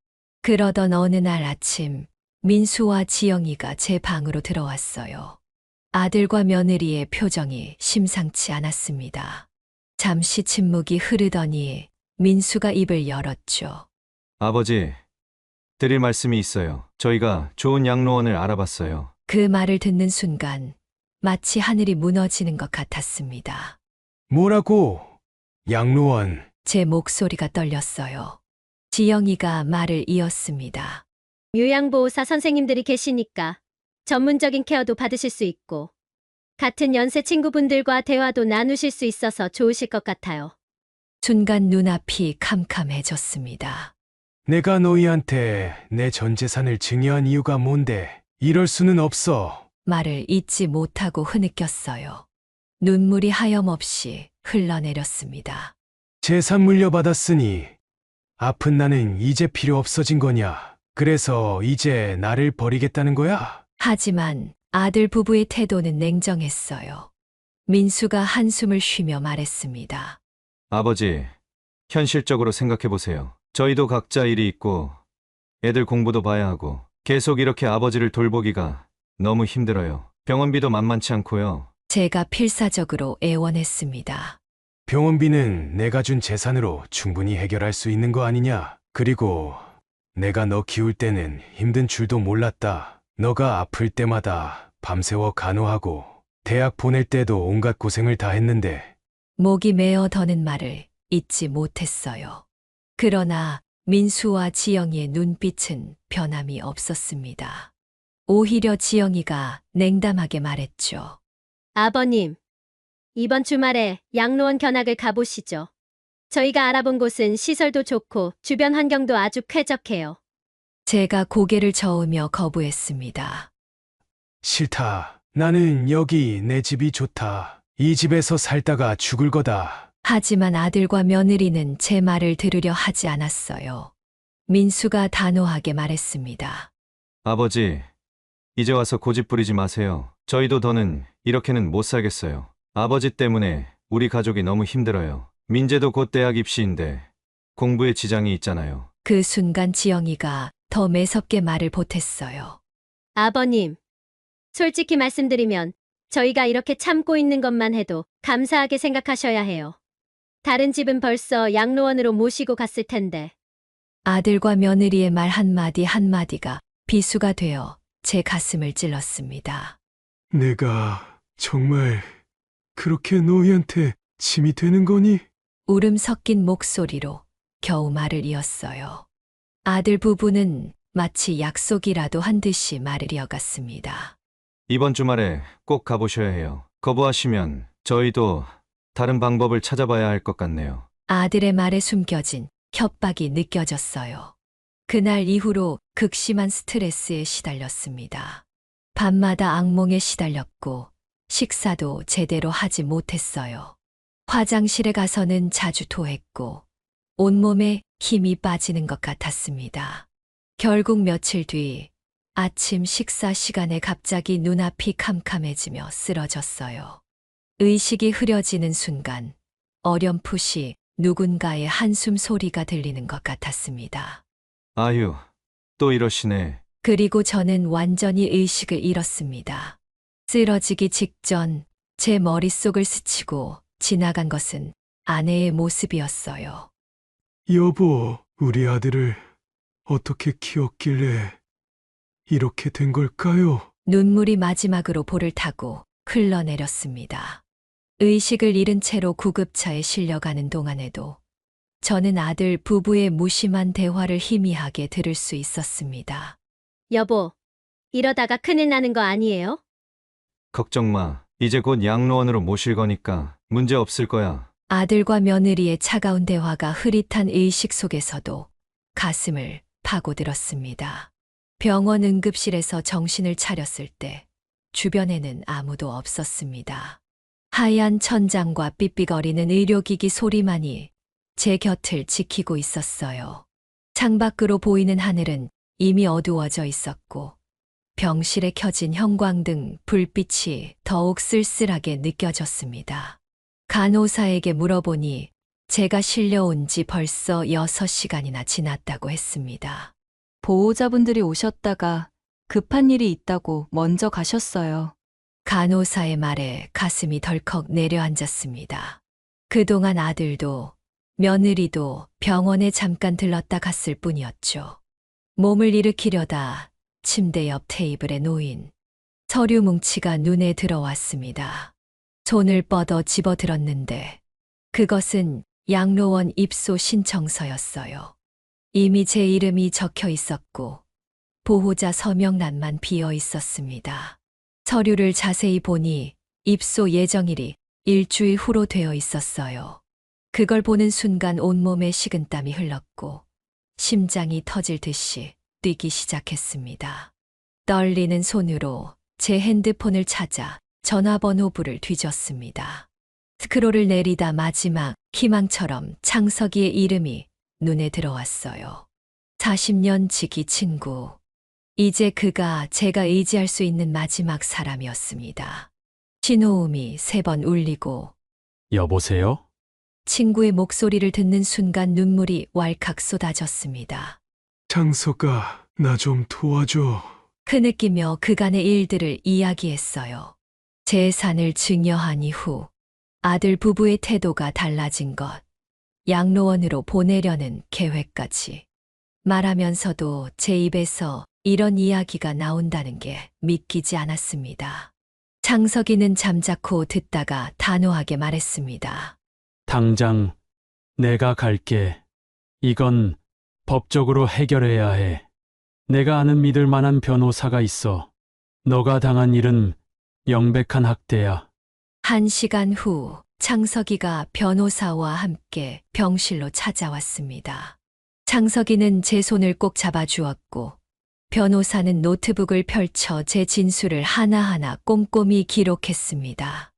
그러던 어느 날 아침 민수와 지영이가 제 방으로 들어왔어요. 아들과 며느리의 표정이 심상치 않았습니다. 잠시 침묵이 흐르더니 민수가 입을 열었죠. 아버지, 드릴 말씀이 있어요. 저희가 좋은 양로원을 알아봤어요. 그 말을 듣는 순간 마치 하늘이 무너지는 것 같았습니다. 뭐라고? 양로원. 제 목소리가 떨렸어요. 지영이가 말을 이었습니다. 요양보호사 선생님들이 계시니까 전문적인 케어도 받으실 수 있고 같은 연세 친구분들과 대화도 나누실 수 있어서 좋으실 것 같아요. 순간 눈앞이 캄캄해졌습니다. 내가 너희한테 내 전 재산을 증여한 이유가 뭔데? 이럴 수는 없어. 말을 잇지 못하고 흐느꼈어요. 눈물이 하염없이 흘러내렸습니다. 재산 물려받았으니 아픈 나는 이제 필요 없어진 거냐? 그래서 이제 나를 버리겠다는 거야? 하지만 아들 부부의 태도는 냉정했어요. 민수가 한숨을 쉬며 말했습니다. 아버지, 현실적으로 생각해 보세요. 저희도 각자 일이 있고 애들 공부도 봐야 하고 계속 이렇게 아버지를 돌보기가 너무 힘들어요. 병원비도 만만치 않고요. 제가 필사적으로 애원했습니다. 병원비는 내가 준 재산으로 충분히 해결할 수 있는 거 아니냐? 그리고 내가 너 키울 때는 힘든 줄도 몰랐다. 너가 아플 때마다 밤새워 간호하고 대학 보낼 때도 온갖 고생을 다 했는데 목이 메어 더는 말을 잊지 못했어요. 그러나 민수와 지영이의 눈빛은 변함이 없었습니다. 오히려 지영이가 냉담하게 말했죠. 아버님, 이번 주말에 양로원 견학을 가보시죠. 저희가 알아본 곳은 시설도 좋고 주변 환경도 아주 쾌적해요. 제가 고개를 저으며 거부했습니다. 싫다. 나는 여기 내 집이 좋다. 이 집에서 살다가 죽을 거다. 하지만 아들과 며느리는 제 말을 들으려 하지 않았어요. 민수가 단호하게 말했습니다. 아버지, 이제 와서 고집 부리지 마세요. 저희도 더는 이렇게는 못 살겠어요. 아버지 때문에 우리 가족이 너무 힘들어요. 민재도 곧 대학 입시인데 공부에 지장이 있잖아요. 그 순간 지영이가 더 매섭게 말을 보탰어요. 아버님, 솔직히 말씀드리면 저희가 이렇게 참고 있는 것만 해도 감사하게 생각하셔야 해요. 다른 집은 벌써 양로원으로 모시고 갔을 텐데. 아들과 며느리의 말 한마디 한마디가 비수가 되어 제 가슴을 찔렀습니다. 내가 정말 그렇게 너희한테 짐이 되는 거니? 울음 섞인 목소리로 겨우 말을 이었어요. 아들 부부는 마치 약속이라도 한 듯이 말을 이어갔습니다. 이번 주말에 꼭 가보셔야 해요. 거부하시면 저희도 다른 방법을 찾아봐야 할 것 같네요. 아들의 말에 숨겨진 협박이 느껴졌어요. 그날 이후로 극심한 스트레스에 시달렸습니다. 밤마다 악몽에 시달렸고 식사도 제대로 하지 못했어요. 화장실에 가서는 자주 토했고 온몸에 힘이 빠지는 것 같았습니다. 결국 며칠 뒤 아침 식사 시간에 갑자기 눈앞이 캄캄해지며 쓰러졌어요. 의식이 흐려지는 순간 어렴풋이 누군가의 한숨 소리가 들리는 것 같았습니다. 아유, 또 이러시네. 그리고 저는 완전히 의식을 잃었습니다. 쓰러지기 직전 제 머릿속을 스치고 지나간 것은 아내의 모습이었어요. 여보, 우리 아들을 어떻게 키웠길래 이렇게 된 걸까요? 눈물이 마지막으로 볼을 타고 흘러내렸습니다. 의식을 잃은 채로 구급차에 실려가는 동안에도 저는 아들 부부의 무심한 대화를 희미하게 들을 수 있었습니다. 여보, 이러다가 큰일 나는 거 아니에요? 걱정 마. 이제 곧 양로원으로 모실 거니까 문제 없을 거야. 아들과 며느리의 차가운 대화가 흐릿한 의식 속에서도 가슴을 파고들었습니다. 병원 응급실에서 정신을 차렸을 때 주변에는 아무도 없었습니다. 하얀 천장과 삐삐거리는 의료기기 소리만이 제 곁을 지키고 있었어요. 창밖으로 보이는 하늘은 이미 어두워져 있었고 병실에 켜진 형광등 불빛이 더욱 쓸쓸하게 느껴졌습니다. 간호사에게 물어보니 제가 실려온 지 벌써 6시간이나 지났다고 했습니다. 보호자분들이 오셨다가 급한 일이 있다고 먼저 가셨어요. 간호사의 말에 가슴이 덜컥 내려앉았습니다. 그동안 아들도 며느리도 병원에 잠깐 들렀다 갔을 뿐이었죠. 몸을 일으키려다 침대 옆 테이블에 놓인 서류 뭉치가 눈에 들어왔습니다. 손을 뻗어 집어들었는데 그것은 양로원 입소 신청서였어요. 이미 제 이름이 적혀 있었고 보호자 서명란만 비어 있었습니다. 서류를 자세히 보니 입소 예정일이 일주일 후로 되어 있었어요. 그걸 보는 순간 온몸에 식은땀이 흘렀고 심장이 터질 듯이 뛰기 시작했습니다. 떨리는 손으로 제 핸드폰을 찾아 전화번호부를 뒤졌습니다. 스크롤을 내리다 마지막 희망처럼 창석이의 이름이 눈에 들어왔어요. 40년 지기 친구. 이제 그가 제가 의지할 수 있는 마지막 사람이었습니다. 신호음이 3번 울리고 여보세요? 친구의 목소리를 듣는 순간 눈물이 왈칵 쏟아졌습니다. 창석아, 나 좀 도와줘. 흐느끼며 그간의 일들을 이야기했어요. 재산을 증여한 이후 아들 부부의 태도가 달라진 것, 양로원으로 보내려는 계획까지 말하면서도 제 입에서 이런 이야기가 나온다는 게 믿기지 않았습니다. 창석이는 잠자코 듣다가 단호하게 말했습니다. 당장 내가 갈게. 이건 법적으로 해결해야 해. 내가 아는 믿을 만한 변호사가 있어. 너가 당한 일은 명백한 학대야. 1시간 후 창석이가 변호사와 함께 병실로 찾아왔습니다. 창석이는 제 손을 꼭 잡아주었고 변호사는 노트북을 펼쳐 제 진술을 하나하나 꼼꼼히 기록했습니다.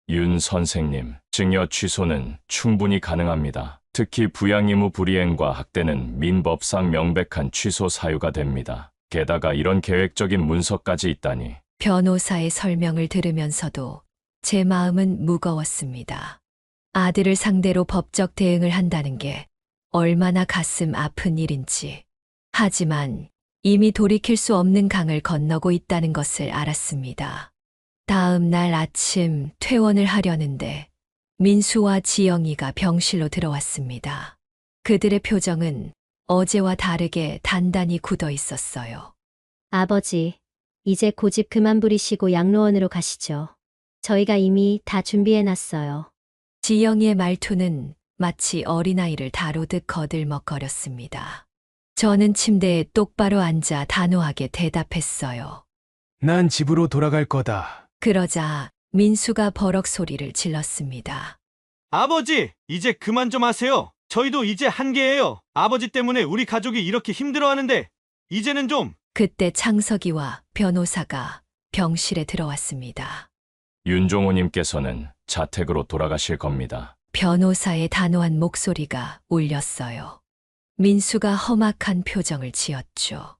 윤 선생님, 증여 취소는 충분히 가능합니다. 특히 부양 의무 불이행과 학대는 민법상 명백한 취소 사유가 됩니다. 게다가 이런 계획적인 문서까지 있다니. 변호사의 설명을 들으면서도 제 마음은 무거웠습니다. 아들을 상대로 법적 대응을 한다는 게 얼마나 가슴 아픈 일인지. 하지만 이미 돌이킬 수 없는 강을 건너고 있다는 것을 알았습니다. 다음 날 아침 퇴원을 하려는데 민수와 지영이가 병실로 들어왔습니다. 그들의 표정은 어제와 다르게 단단히 굳어 있었어요. 아버지, 이제 고집 그만 부리시고 양로원으로 가시죠. 저희가 이미 다 준비해놨어요. 지영이의 말투는 마치 어린아이를 다루듯 거들먹거렸습니다. 저는 침대에 똑바로 앉아 단호하게 대답했어요. 난 집으로 돌아갈 거다. 그러자 민수가 버럭 소리를 질렀습니다. 아버지, 이제 그만 좀 하세요. 저희도 이제 한계예요. 아버지 때문에 우리 가족이 이렇게 힘들어하는데 이제는 좀. 그때 창석이와 변호사가 병실에 들어왔습니다. 윤종호님께서는 자택으로 돌아가실 겁니다. 변호사의 단호한 목소리가 울렸어요. 민수가 험악한 표정을 지었죠.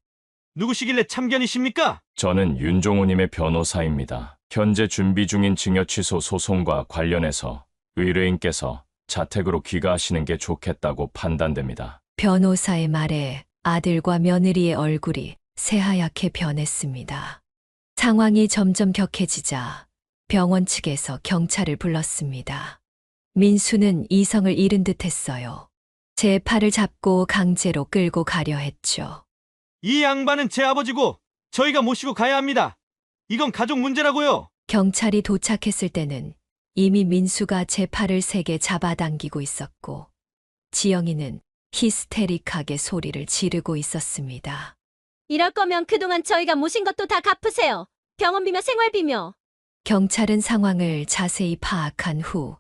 누구시길래 참견이십니까? 저는 윤종호님의 변호사입니다. 현재 준비 중인 증여 취소 소송과 관련해서 의뢰인께서 자택으로 귀가하시는 게 좋겠다고 판단됩니다. 변호사의 말에 아들과 며느리의 얼굴이 새하얗게 변했습니다. 상황이 점점 격해지자 병원 측에서 경찰을 불렀습니다. 민수는 이성을 잃은 듯 했어요. 제 팔을 잡고 강제로 끌고 가려 했죠. 이 양반은 제 아버지고 저희가 모시고 가야 합니다. 이건 가족 문제라고요. 경찰이 도착했을 때는 이미 민수가 제 팔을 세게 잡아당기고 있었고 지영이는 히스테릭하게 소리를 지르고 있었습니다. 이럴 거면 그동안 저희가 모신 것도 다 갚으세요. 병원비며 생활비며. 경찰은 상황을 자세히 파악한 후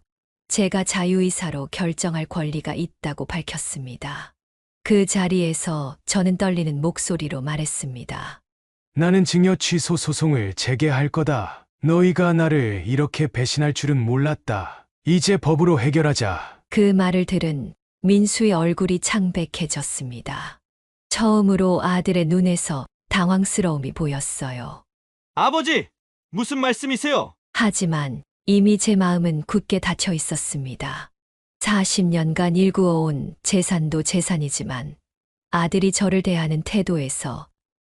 제가 자유의사로 결정할 권리가 있다고 밝혔습니다. 그 자리에서 저는 떨리는 목소리로 말했습니다. 나는 증여 취소 소송을 재개할 거다. 너희가 나를 이렇게 배신할 줄은 몰랐다. 이제 법으로 해결하자. 그 말을 들은 민수의 얼굴이 창백해졌습니다. 처음으로 아들의 눈에서 당황스러움이 보였어요. 아버지, 무슨 말씀이세요? 하지만 이미 제 마음은 굳게 닫혀 있었습니다. 40년간 일구어온 재산도 재산이지만 아들이 저를 대하는 태도에서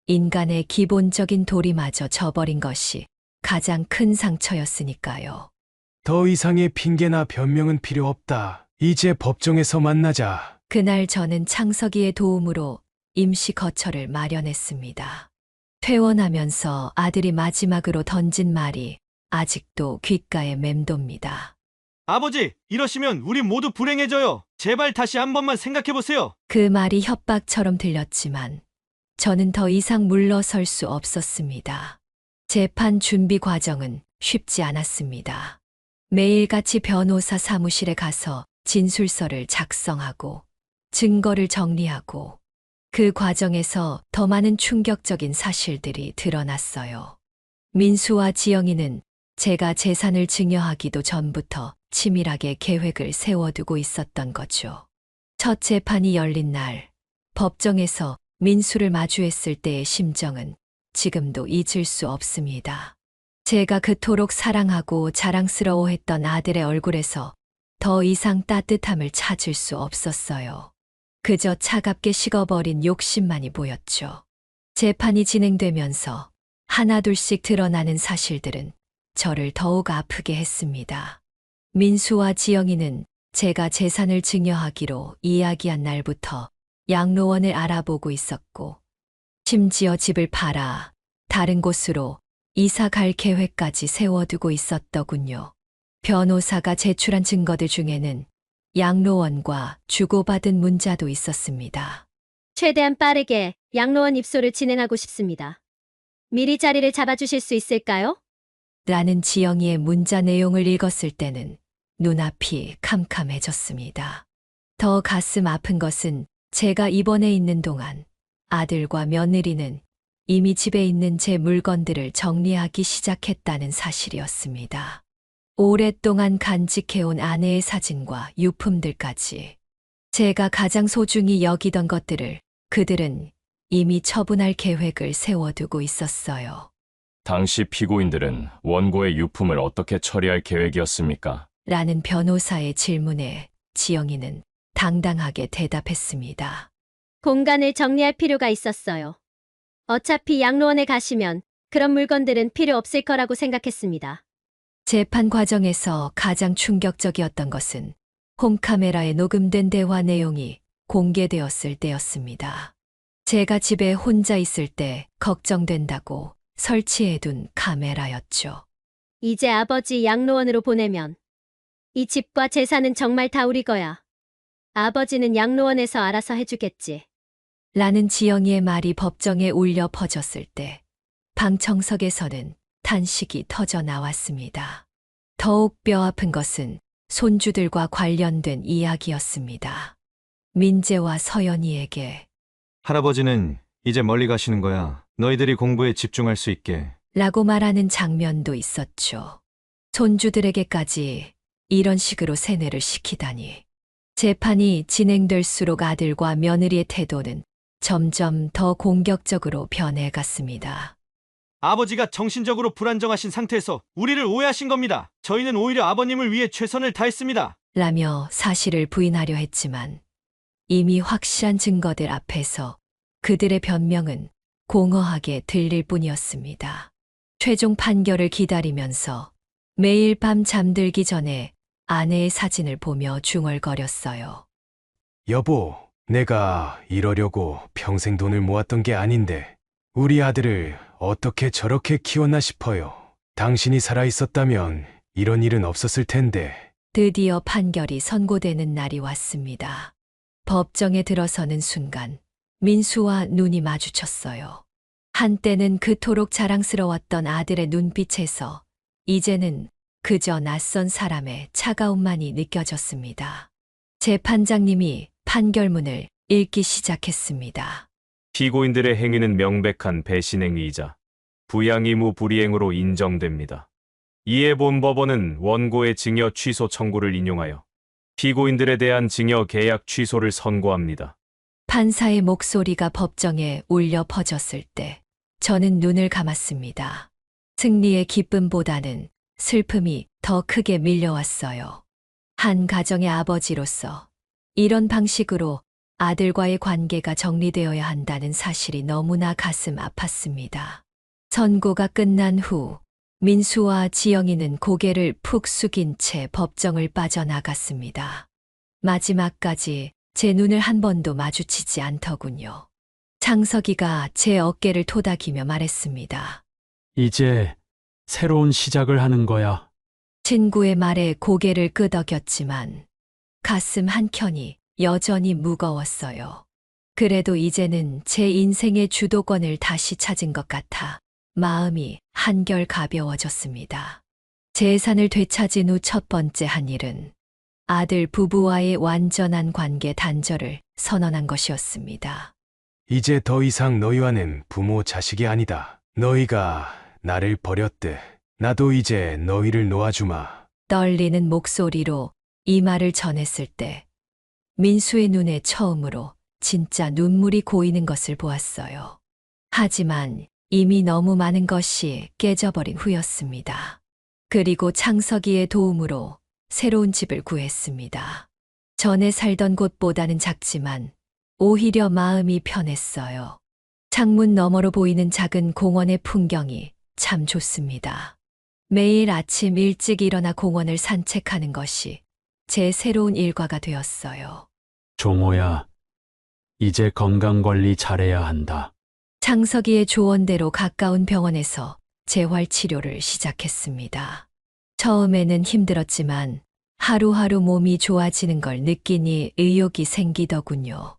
인간의 기본적인 도리마저 저버린 것이 가장 큰 상처였으니까요. 더 이상의 핑계나 변명은 필요 없다. 이제 법정에서 만나자. 그날 저는 창석이의 도움으로 임시 거처를 마련했습니다. 퇴원하면서 아들이 마지막으로 던진 말이 아직도 귓가에 맴돕니다. 아버지, 이러시면 우리 모두 불행해져요. 제발 다시 한 번만 생각해보세요. 그 말이 협박처럼 들렸지만 저는 더 이상 물러설 수 없었습니다. 재판 준비 과정은 쉽지 않았습니다. 매일같이 변호사 사무실에 가서 진술서를 작성하고 증거를 정리하고 그 과정에서 더 많은 충격적인 사실들이 드러났어요. 민수와 지영이는 제가 재산을 증여하기도 전부터 치밀하게 계획을 세워두고 있었던 거죠. 첫 재판이 열린 날, 법정에서 민수를 마주했을 때의 심정은 지금도 잊을 수 없습니다. 제가 그토록 사랑하고 자랑스러워했던 아들의 얼굴에서 더 이상 따뜻함을 찾을 수 없었어요. 그저 차갑게 식어버린 욕심만이 보였죠. 재판이 진행되면서 하나둘씩 드러나는 사실들은 저를 더욱 아프게 했습니다. 민수와 지영이는 제가 재산을 증여하기로 이야기한 날부터 양로원을 알아보고 있었고, 심지어 집을 팔아 다른 곳으로 이사 갈 계획까지 세워두고 있었더군요. 변호사가 제출한 증거들 중에는 양로원과 주고받은 문자도 있었습니다. 최대한 빠르게 양로원 입소를 진행하고 싶습니다. 미리 자리를 잡아주실 수 있을까요? 라는 지영이의 문자 내용을 읽었을 때는 눈앞이 캄캄해졌습니다. 더 가슴 아픈 것은 제가 입원해 있는 동안 아들과 며느리는 이미 집에 있는 제 물건들을 정리하기 시작했다는 사실이었습니다. 오랫동안 간직해온 아내의 사진과 유품들까지 제가 가장 소중히 여기던 것들을 그들은 이미 처분할 계획을 세워두고 있었어요. 당시 피고인들은 원고의 유품을 어떻게 처리할 계획이었습니까? 라는 변호사의 질문에 지영이는 당당하게 대답했습니다. 공간을 정리할 필요가 있었어요. 어차피 양로원에 가시면 그런 물건들은 필요 없을 거라고 생각했습니다. 재판 과정에서 가장 충격적이었던 것은 홈카메라에 녹음된 대화 내용이 공개되었을 때였습니다. 제가 집에 혼자 있을 때 걱정된다고 설치해둔 카메라였죠. 이제 아버지 양로원으로 보내면 이 집과 재산은 정말 다 우리 거야. 아버지는 양로원에서 알아서 해주겠지. 라는 지영이의 말이 법정에 울려 퍼졌을 때 방청석에서는 탄식이 터져 나왔습니다. 더욱 뼈 아픈 것은 손주들과 관련된 이야기였습니다. 민재와 서연이에게 할아버지는 이제 멀리 가시는 거야. 너희들이 공부에 집중할 수 있게. 라고 말하는 장면도 있었죠. 손주들에게까지 이런 식으로 세뇌를 시키다니. 재판이 진행될수록 아들과 며느리의 태도는 점점 더 공격적으로 변해갔습니다. 아버지가 정신적으로 불안정하신 상태에서 우리를 오해하신 겁니다. 저희는 오히려 아버님을 위해 최선을 다했습니다. 라며 사실을 부인하려 했지만 이미 확실한 증거들 앞에서 그들의 변명은 공허하게 들릴 뿐이었습니다. 최종 판결을 기다리면서 매일 밤 잠들기 전에 아내의 사진을 보며 중얼거렸어요. 여보, 내가 이러려고 평생 돈을 모았던 게 아닌데 우리 아들을 어떻게 저렇게 키웠나 싶어요. 당신이 살아있었다면 이런 일은 없었을 텐데. 드디어 판결이 선고되는 날이 왔습니다. 법정에 들어서는 순간 민수와 눈이 마주쳤어요. 한때는 그토록 자랑스러웠던 아들의 눈빛에서 이제는 그저 낯선 사람의 차가움만이 느껴졌습니다. 재판장님이 판결문을 읽기 시작했습니다. 피고인들의 행위는 명백한 배신 행위이자 부양 의무 불이행으로 인정됩니다. 이에 본 법원은 원고의 징역 취소 청구를 인용하여 피고인들에 대한 징역 계약 취소를 선고합니다. 판사의 목소리가 법정에 울려 퍼졌을 때 저는 눈을 감았습니다. 승리의 기쁨보다는 슬픔이 더 크게 밀려왔어요. 한 가정의 아버지로서 이런 방식으로 아들과의 관계가 정리되어야 한다는 사실이 너무나 가슴 아팠습니다. 선고가 끝난 후 민수와 지영이는 고개를 푹 숙인 채 법정을 빠져나갔습니다. 마지막까지 제 눈을 한 번도 마주치지 않더군요. 창석이가 제 어깨를 토닥이며 말했습니다. 이제 새로운 시작을 하는 거야. 친구의 말에 고개를 끄덕였지만 가슴 한켠이 여전히 무거웠어요. 그래도 이제는 제 인생의 주도권을 다시 찾은 것 같아 마음이 한결 가벼워졌습니다. 재산을 되찾은 후 첫 번째 한 일은 아들 부부와의 완전한 관계 단절을 선언한 것이었습니다. 이제 더 이상 너희와는 부모 자식이 아니다. 너희가 나를 버렸듯 나도 이제 너희를 놓아주마. 떨리는 목소리로 이 말을 전했을 때 민수의 눈에 처음으로 진짜 눈물이 고이는 것을 보았어요. 하지만 이미 너무 많은 것이 깨져버린 후였습니다. 그리고 창석이의 도움으로 새로운 집을 구했습니다. 전에 살던 곳보다는 작지만 오히려 마음이 편했어요. 창문 너머로 보이는 작은 공원의 풍경이 참 좋습니다. 매일 아침 일찍 일어나 공원을 산책하는 것이 제 새로운 일과가 되었어요. 종호야, 이제 건강관리 잘해야 한다. 창석이의 조언대로 가까운 병원에서 재활치료를 시작했습니다. 처음에는 힘들었지만 하루하루 몸이 좋아지는 걸 느끼니 의욕이 생기더군요.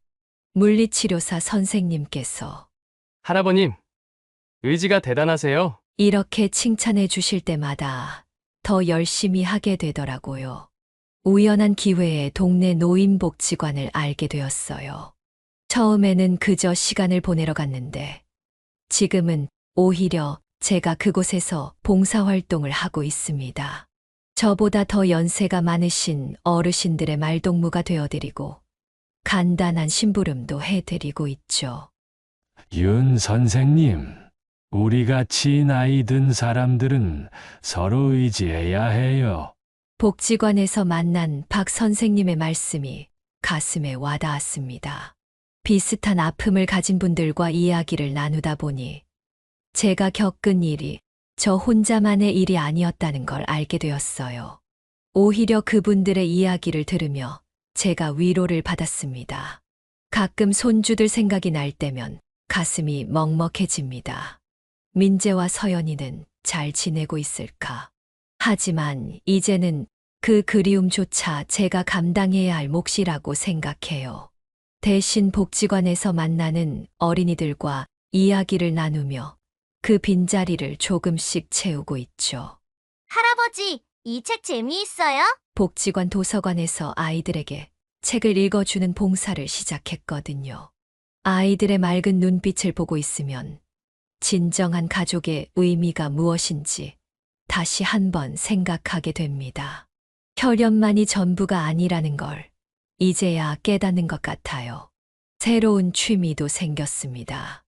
물리치료사 선생님께서 할아버님, 의지가 대단하세요. 이렇게 칭찬해 주실 때마다 더 열심히 하게 되더라고요. 우연한 기회에 동네 노인복지관을 알게 되었어요. 처음에는 그저 시간을 보내러 갔는데 지금은 오히려 제가 그곳에서 봉사활동을 하고 있습니다. 저보다 더 연세가 많으신 어르신들의 말동무가 되어드리고 간단한 심부름도 해드리고 있죠. 윤 선생님, 우리 같이 나이 든 사람들은 서로 의지해야 해요. 복지관에서 만난 박 선생님의 말씀이 가슴에 와닿았습니다. 비슷한 아픔을 가진 분들과 이야기를 나누다 보니 제가 겪은 일이 저 혼자만의 일이 아니었다는 걸 알게 되었어요. 오히려 그분들의 이야기를 들으며 제가 위로를 받았습니다. 가끔 손주들 생각이 날 때면 가슴이 먹먹해집니다. 민재와 서연이는 잘 지내고 있을까? 하지만 이제는 그 그리움조차 제가 감당해야 할 몫이라고 생각해요. 대신 복지관에서 만나는 어린이들과 이야기를 나누며 그 빈자리를 조금씩 채우고 있죠. 할아버지, 이 책 재미있어요? 복지관 도서관에서 아이들에게 책을 읽어주는 봉사를 시작했거든요. 아이들의 맑은 눈빛을 보고 있으면 진정한 가족의 의미가 무엇인지 다시 한번 생각하게 됩니다. 혈연만이 전부가 아니라는 걸 이제야 깨닫는 것 같아요. 새로운 취미도 생겼습니다.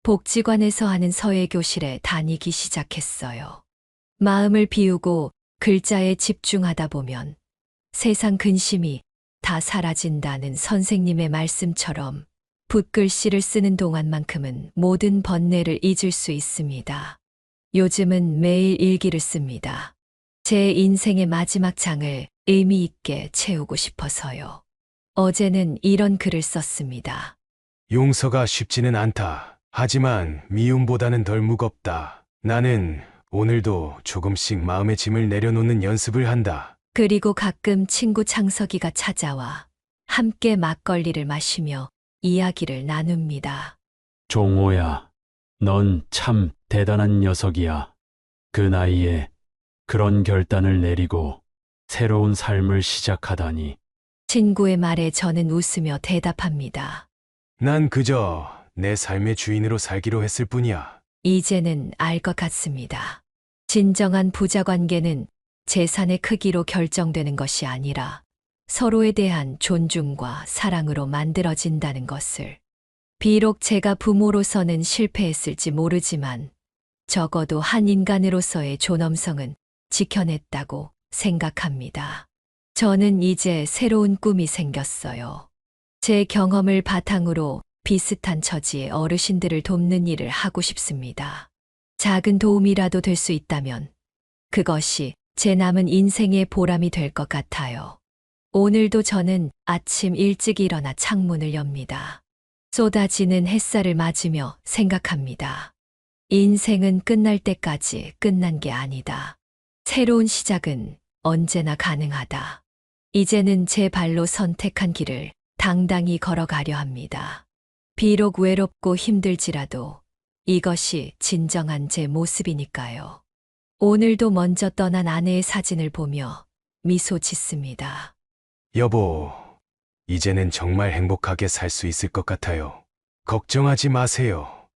복지관에서 하는 서예교실에 다니기 시작했어요. 마음을 비우고 글자에 집중하다 보면 세상 근심이 다 사라진다는 선생님의 말씀처럼 붓글씨를 쓰는 동안만큼은 모든 번뇌를 잊을 수 있습니다. 요즘은 매일 일기를 씁니다. 제 인생의 마지막 장을 의미 있게 채우고 싶어서요. 어제는 이런 글을 썼습니다. 용서가 쉽지는 않다. 하지만 미움보다는 덜 무겁다. 나는 오늘도 조금씩 마음의 짐을 내려놓는 연습을 한다. 그리고 가끔 친구 창석이가 찾아와 함께 막걸리를 마시며 이야기를 나눕니다. 종호야, 넌 참 대단한 녀석이야. 그 나이에 그런 결단을 내리고 새로운 삶을 시작하다니. 친구의 말에 저는 웃으며 대답합니다. 난 그저 내 삶의 주인으로 살기로 했을 뿐이야. 이제는 알 것 같습니다. 진정한 부자 관계는 재산의 크기로 결정되는 것이 아니라 서로에 대한 존중과 사랑으로 만들어진다는 것을. 비록 제가 부모로서는 실패했을지 모르지만 적어도 한 인간으로서의 존엄성은 지켜냈다고 생각합니다. 저는 이제 새로운 꿈이 생겼어요. 제 경험을 바탕으로 비슷한 처지의 어르신들을 돕는 일을 하고 싶습니다. 작은 도움이라도 될 수 있다면 그것이 제 남은 인생의 보람이 될 것 같아요. 오늘도 저는 아침 일찍 일어나 창문을 엽니다. 쏟아지는 햇살을 맞으며 생각합니다. 인생은 끝날 때까지 끝난 게 아니다. 새로운 시작은 언제나 가능하다. 이제는 제 발로 선택한 길을 당당히 걸어가려 합니다. 비록 외롭고 힘들지라도 이것이 진정한 제 모습이니까요. 오늘도 먼저 떠난 아내의 사진을 보며 미소 짓습니다. 여보, 이제는 정말 행복하게 살 수 있을 것 같아요. 걱정하지 마세요.